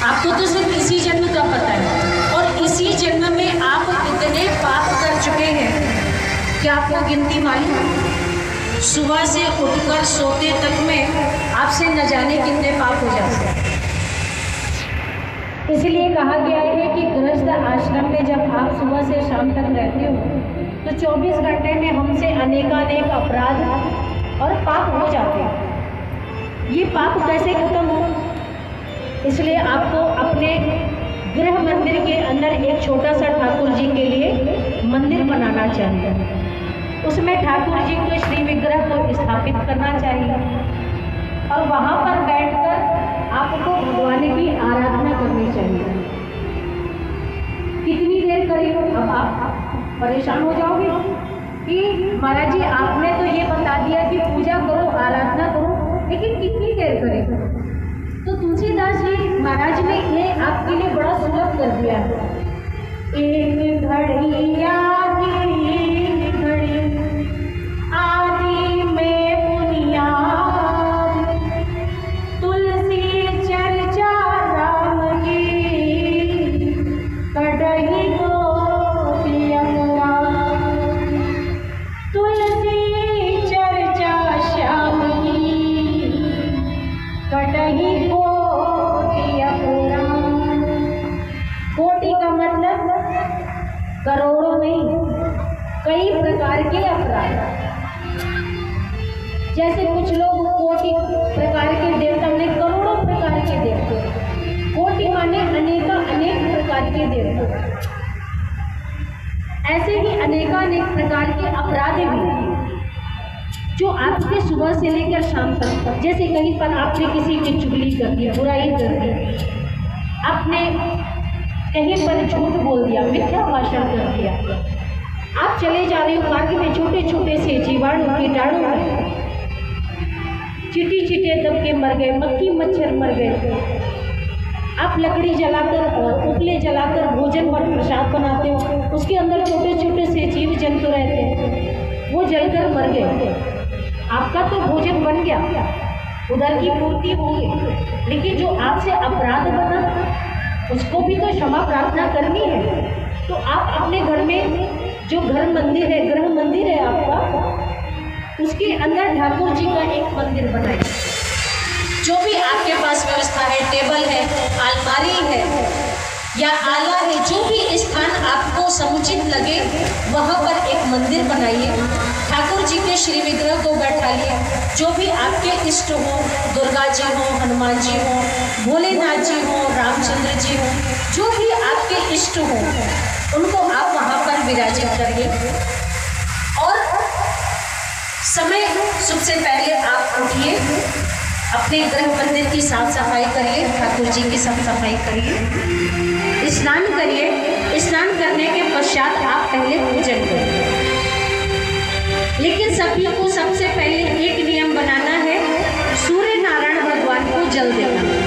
आपको तो सिर्फ इसी जन्म का पता है, और इसी जन्म में आप कितने पाप कर चुके हैं क्या आपको गिनती मालूम है? सुबह से उठकर सोते तक में आपसे न जाने कितने पाप हो जाते हैं। इसलिए कहा गया है कि गृहस्थ आश्रम में जब आप सुबह से शाम तक रहते हो तो 24 घंटे में हमसे अनेकानेक अपराध और पाप हो जाते हैं। ये पाप कैसे खत्म हो? इसलिए आपको अपने गृह मंदिर के अंदर एक छोटा सा ठाकुर जी के लिए मंदिर बनाना चाहिए। उसमें ठाकुर जी के श्री विग्रह को स्थापित करना चाहिए और वहाँ पर बैठकर आपको भगवान की आराधना करनी चाहिए। कितनी देर करें? अब आप परेशान हो जाओगे कि महाराज जी आपने तो ये बता दिया कि पूजा करो, आराधना करो, लेकिन कितनी देर करें? तो तुलसीदास जी महाराज ने ये आपके लिए बड़ा सुलभ कर दिया है। एक घड़ी आधी घड़ी आदि में बुनियाद, तुलसी चर्चा राम की कटही को पियंगा, तुलसी चर्चा श्याम की कटही को पियंगा। कोटि का मतलब करोड़ों नहीं, कई प्रकार के अपराध। जैसे कुछ लोग कोटि प्रकार के देवता माने करोड़ों प्रकार के देवता, कोटि माने अनेक प्रकार के देवता। ऐसे ही अनेक प्रकार के अपराध भी जो आपके सुबह से लेकर शाम तक, जैसे कहीं पर आपने किसी की चुगली कर दी, बुराई कर दी, आपने कहीं पर झूठ बोल दिया, मिथ्या भाषण कर दिया, आप चले जा रहे हो मार्ग में छोटे छोटे से जीवाणु कीटाणु चीटी चीटे दब के मर गए, मक्खी मच्छर मर गए, आप लकड़ी जलाकर उपले जलाकर भोजन प्रसाद बनाते हो, उसके अंदर छोटे छोटे से जीव जंतु रहते हैं, वो जलकर मर गए। आपका तो भोजन बन गया, उधर की पूर्ति हो गई, लेकिन जो आपसे अपराध बना उसको भी तो क्षमा प्रार्थना करनी है। तो आप अपने घर में जो घर मंदिर है, गृह मंदिर है आपका, उसके अंदर ठाकुर जी का एक मंदिर बनाइए। जो भी आपके पास व्यवस्था है, टेबल है, अलमारी है या आला है, जो भी स्थान आपको समुचित लगे वहाँ पर एक मंदिर बनाइए। ठाकुर जी के श्री विग्रह को बैठाइए। जो भी आपके इष्ट हो, दुर्गा जी हो, हनुमान जी हो, भोलेनाथ जी हो, रामचंद्र जी हो, जो भी आपके इष्ट हो उनको आप वहाँ पर विराजित करिए। और समय सबसे पहले आप उठिए, अपने गृह मंदिर की साफ सफाई करिए, ठाकुर जी की साफ सफाई करिए, स्नान करिए। स्नान करने के पश्चात आप पहले पूजन करिए। लेकिन सभी को सबसे पहले एक नियम बनाना है, सूर्य नारायण भगवान को जल देना।